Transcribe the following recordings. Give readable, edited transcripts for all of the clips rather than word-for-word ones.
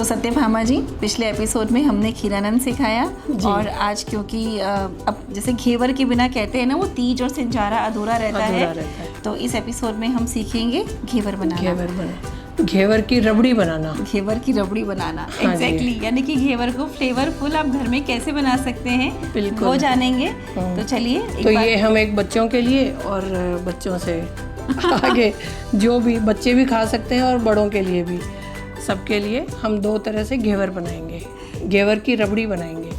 तो सत्यभामा जी, पिछले एपिसोड में हमने खीरानंद सिखाया और आज क्योंकि अब जैसे घेवर के बिना कहते हैं ना वो तीज और सिंजारा अधूरा रहता है, तो इस एपिसोड में हम सीखेंगे घेवर बनाना। घेवर की रबड़ी बनाना। घेवर की रबड़ी बनाना, एग्जैक्टली। यानी कि घेवर को फ्लेवरफुल आप घर में कैसे बना सकते हैं, बिल्कुल वो जानेंगे। तो चलिए, तो ये हम एक बच्चों के लिए और बच्चों से आगे जो भी बच्चे भी खा सकते हैं और बड़ों के लिए भी, सबके लिए हम 2 तरह से घेवर बनाएंगे, घेवर की रबड़ी बनाएंगे।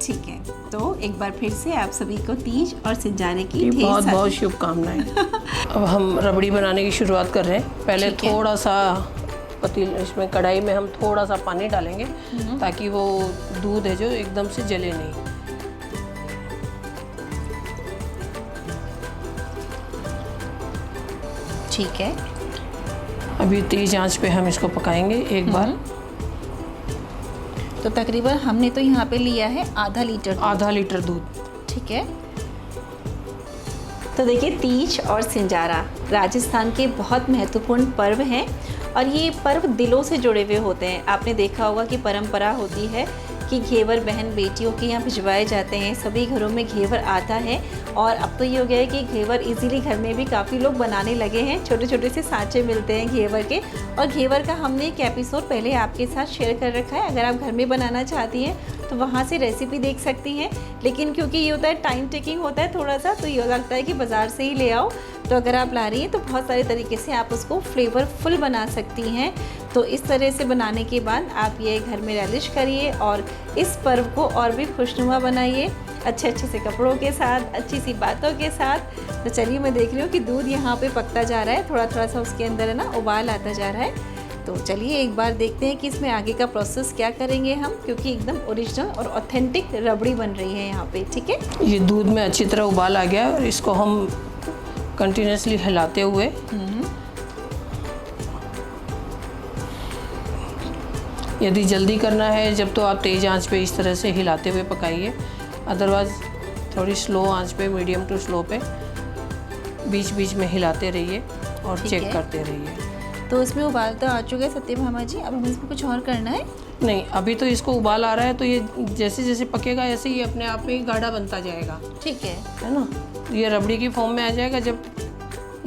ठीक है, तो एक बार फिर से आप सभी को तीज और सिंजारे की बहुत बहुत शुभकामनाएं। अब हम रबड़ी बनाने की शुरुआत कर रहे हैं। पहले थोड़ा सा पतीले इसमें कढ़ाई में हम थोड़ा सा पानी डालेंगे ताकि वो दूध है जो एकदम से जले नहीं। ठीक है, अभी तेज आंच पे हम इसको पकाएंगे एक बार। तो तकरीबन हमने तो यहाँ पे लिया है आधा लीटर दूध। ठीक है, तो देखिए तीज और सिंजारा राजस्थान के बहुत महत्वपूर्ण पर्व हैं और ये पर्व दिलों से जुड़े हुए होते हैं। आपने देखा होगा कि परंपरा होती है कि घेवर बहन बेटियों के यहाँ भिजवाए जाते हैं, सभी घरों में घेवर आता है। और अब तो ये हो गया है कि घेवर इजीली घर में भी काफ़ी लोग बनाने लगे हैं। छोटे छोटे से सांचे मिलते हैं घेवर के, और घेवर का हमने एक एपिसोड पहले आपके साथ शेयर कर रखा है। अगर आप घर में बनाना चाहती हैं तो वहाँ से रेसिपी देख सकती हैं। लेकिन क्योंकि ये होता है टाइम टेकिंग होता है थोड़ा सा, तो ये लगता है कि बाज़ार से ही ले आओ। तो अगर आप ला रही हैं तो बहुत सारे तरीके से आप उसको फ्लेवरफुल बना सकती हैं। तो इस तरह से बनाने के बाद आप ये घर में रैलिश करिए और इस पर्व को और भी खुशनुमा बनाइए, अच्छे से कपड़ों के साथ, अच्छी सी बातों के साथ। तो चलिए, मैं देख रही हूँ कि दूध यहाँ पे पकता जा रहा है, थोड़ा थोड़ा सा उसके अंदर है ना उबाल आता जा रहा है। तो चलिए एक बार देखते हैं कि इसमें आगे का प्रोसेस क्या करेंगे हम, क्योंकि एकदम ओरिजिनल और ऑथेंटिक रबड़ी बन रही है यहाँ पे। ठीक है, ये दूध में अच्छी तरह उबाल आ गया और इसको हम कंटिन्यूसली हिलाते हुए यदि जल्दी करना है जब, तो आप तेज़ आंच पे इस तरह से हिलाते हुए पकाइए। अदरवाइज़ थोड़ी स्लो आंच पे, मीडियम टू स्लो पे बीच बीच में हिलाते रहिए और चेक करते रहिए। तो इसमें उबाल तो आ चुका है सत्यभामा जी, अब हमें इसमें कुछ और करना है? नहीं, अभी तो इसको उबाल आ रहा है, तो ये जैसे जैसे पकेगा ऐसे ही अपने आप में गाढ़ा बनता जाएगा। ठीक है ना, ये रबड़ी की फॉर्म में आ जाएगा। जब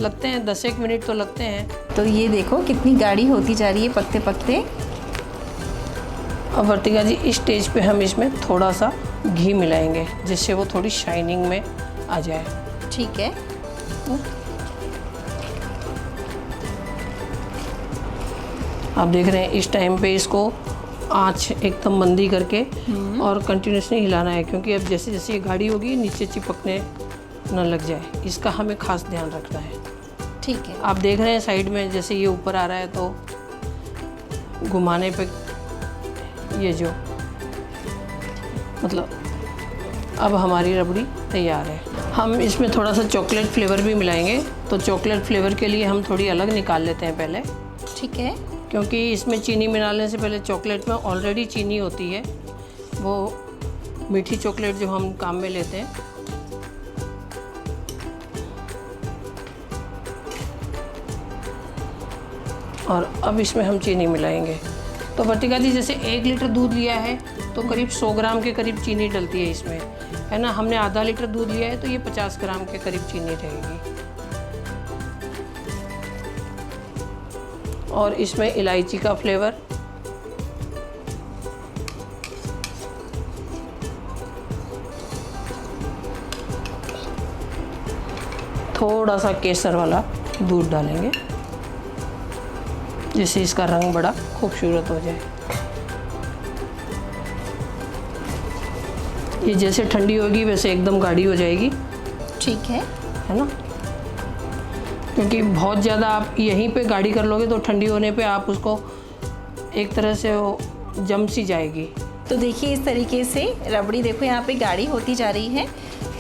लगते हैं 10-1 मिनट तो लगते हैं। तो ये देखो कितनी गाढ़ी होती जा रही है पकते पकते। अब वर्तिका जी, इस स्टेज पे हम इसमें थोड़ा सा घी मिलाएंगे जिससे वो थोड़ी शाइनिंग में आ जाए। ठीक है, आप देख रहे हैं इस टाइम पे इसको आंच एकदम मंदी करके और कंटिन्यूसली हिलाना है, क्योंकि अब जैसे जैसे ये गाढ़ी होगी नीचे चिपकने न लग जाए, इसका हमें खास ध्यान रखना है। ठीक है, आप देख रहे हैं साइड में जैसे ये ऊपर आ रहा है तो घुमाने पे ये जो मतलब अब हमारी रबड़ी तैयार है। हम इसमें थोड़ा सा चॉकलेट फ्लेवर भी मिलाएंगे, तो चॉकलेट फ्लेवर के लिए हम थोड़ी अलग निकाल लेते हैं पहले। ठीक है, क्योंकि इसमें चीनी मिलाने से पहले चॉकलेट में ऑलरेडी चीनी होती है, वो मीठी चॉकलेट जो हम काम में लेते हैं। और अब इसमें हम चीनी मिलाएंगे। तो वर्तिका जी, जैसे 1 लीटर दूध लिया है तो करीब 100 ग्राम के करीब चीनी डलती है इसमें, है ना। हमने आधा लीटर दूध लिया है तो ये 50 ग्राम के करीब चीनी रहेगी। और इसमें इलायची का फ्लेवर, थोड़ा सा केसर वाला दूध डालेंगे जिससे इसका रंग बड़ा खूबसूरत हो जाए। ये जैसे ठंडी होगी वैसे एकदम गाढ़ी हो जाएगी। ठीक है ना, क्योंकि बहुत ज़्यादा आप यहीं पे गाढ़ी कर लोगे तो ठंडी होने पे आप उसको एक तरह से वो जम सी जाएगी। तो देखिए इस तरीके से रबड़ी देखो यहाँ पे गाढ़ी होती जा रही है।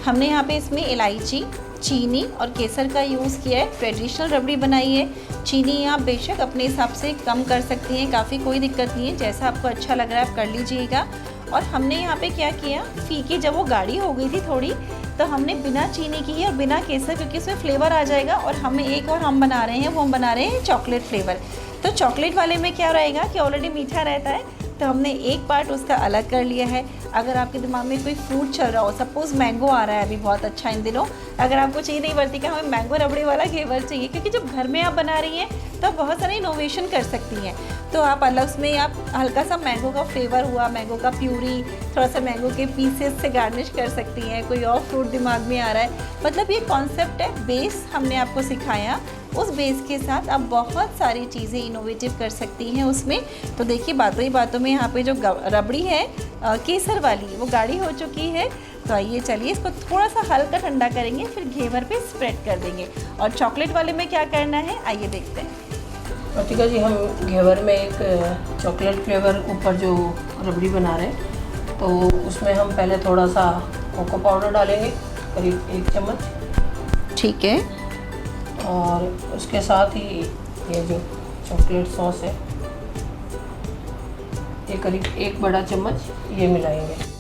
हमने यहाँ पे इसमें इलायची, चीनी और केसर का यूज़ किया है। ट्रेडिशनल रबड़ी बनाई है। चीनी आप बेशक अपने हिसाब से कम कर सकती हैं, काफ़ी कोई दिक्कत नहीं है, जैसा आपको अच्छा लग रहा है आप कर लीजिएगा। और हमने यहाँ पे क्या किया, फीकी जब वो गाढ़ी हो गई थी थोड़ी, तो हमने बिना चीनी की है और बिना केसर, क्योंकि उसमें फ्लेवर आ जाएगा। और हमें एक और हम बना रहे हैं, वो हम बना रहे हैं चॉकलेट फ्लेवर। तो चॉकलेट वाले में क्या रहेगा कि ऑलरेडी मीठा रहता है, तो हमने एक पार्ट उसका अलग कर लिया है। अगर आपके दिमाग में कोई फ्रूट चल रहा हो, सपोज़ मैंगो आ रहा है अभी बहुत अच्छा इन दिनों, अगर आपको चाहिए नहीं बढ़ती कि हमें मैंगो रबड़ी वाला घेवर चाहिए, क्योंकि जब घर में आप बना रही हैं तो आप बहुत सारे इनोवेशन कर सकती हैं। तो आप अलग उसमें आप हल्का सा मैंगो का फ्लेवर हुआ, मैंगो का प्यूरी, थोड़ा सा मैंगो के पीसेस से गार्निश कर सकती हैं। कोई और फ्रूट दिमाग में आ रहा है, मतलब ये कॉन्सेप्ट है, बेस हमने आपको सिखाया। उस बेस के साथ आप बहुत सारी चीज़ें इनोवेटिव कर सकती हैं उसमें। तो देखिए बातों ही बातों में यहाँ पे जो रबड़ी है केसर वाली, वो गाढ़ी हो चुकी है। तो आइए चलिए इसको थोड़ा सा हल्का ठंडा करेंगे, फिर घेवर पे स्प्रेड कर देंगे। और चॉकलेट वाले में क्या करना है आइए देखते हैं। प्रतिका जी, हम घेवर में एक चॉकलेट फ्लेवर ऊपर जो रबड़ी बना रहे हैं, तो उसमें हम पहले थोड़ा सा कोको पाउडर डालेंगे, करीब 1 चम्मच। ठीक है। और उसके साथ ही ये जो चॉकलेट सॉस है, ये करीब 1 बड़ा चम्मच ये मिलाएंगे।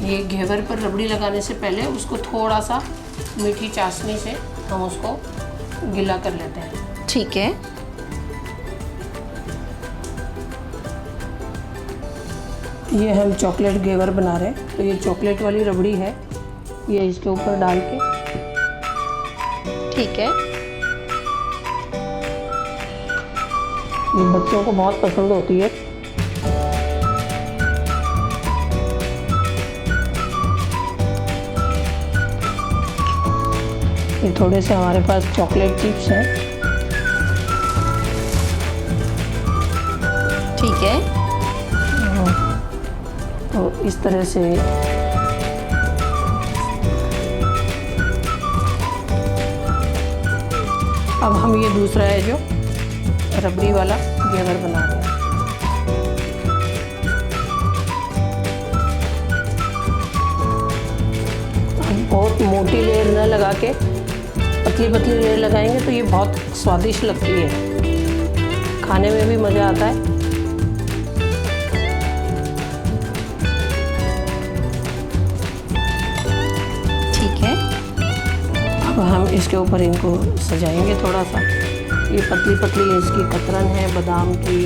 ये घेवर पर रबड़ी लगाने से पहले उसको थोड़ा सा मीठी चाशनी से हम उसको गीला कर लेते हैं। ठीक है। ये हम चॉकलेट घेवर बना रहे हैं, तो ये चॉकलेट वाली रबड़ी है, ये इसके ऊपर डाल के। ठीक है। ये बच्चों को बहुत पसंद होती है। ये थोड़े से हमारे पास चॉकलेट चिप्स हैं। ठीक है। तो इस तरह से अब हम ये दूसरा है जो रबड़ी वाला घेवर बना रहे हैं। अब बहुत मोटी लेयर न लगा के पतली पतली लेयर लगाएंगे तो ये बहुत स्वादिष्ट लगती है, खाने में भी मज़ा आता है। ठीक है। अब हम इसके ऊपर इनको सजाएंगे थोड़ा सा। ये पतली पतली इसकी कतरन है बादाम की।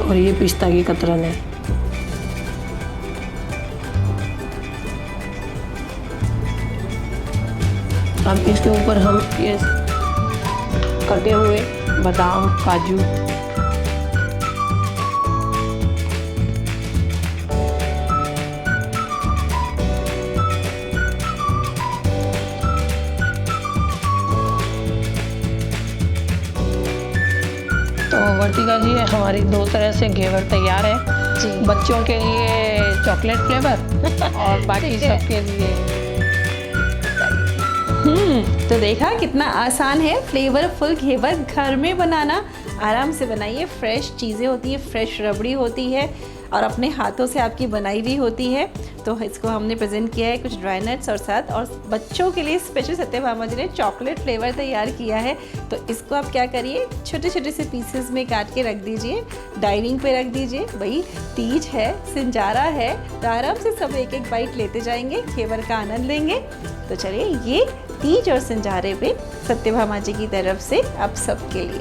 और ये पिस्ता की कतरन है। अब इसके ऊपर हम ये कटे हुए बादाम, काजू, तो वर्तिका जी हमारी 2 तरह से घेवर तैयार है जी। बच्चों के लिए चॉकलेट फ्लेवर और बाकी सबके लिए। तो देखा कितना आसान है फ्लेवरफुल घेवर घर में बनाना। आराम से बनाइए, फ्रेश चीज़ें होती है, फ्रेश रबड़ी होती है और अपने हाथों से आपकी बनाई भी होती है। तो इसको हमने प्रेजेंट किया है कुछ ड्राई नट्स और साथ, और बच्चों के लिए स्पेशल सत्यभामा जी ने चॉकलेट फ्लेवर तैयार किया है। तो इसको आप क्या करिए, छोटे छोटे से पीसेस में काट के रख दीजिए, डाइनिंग पे रख दीजिए। भाई तीज है, सिंजारा है, तो आराम से सब एक एक बाइट लेते जाएंगे, घेवर का आनंद लेंगे। तो चलिए ये तीज और सिंजारे पे सत्यभामा जी की तरफ से आप सबके लिए।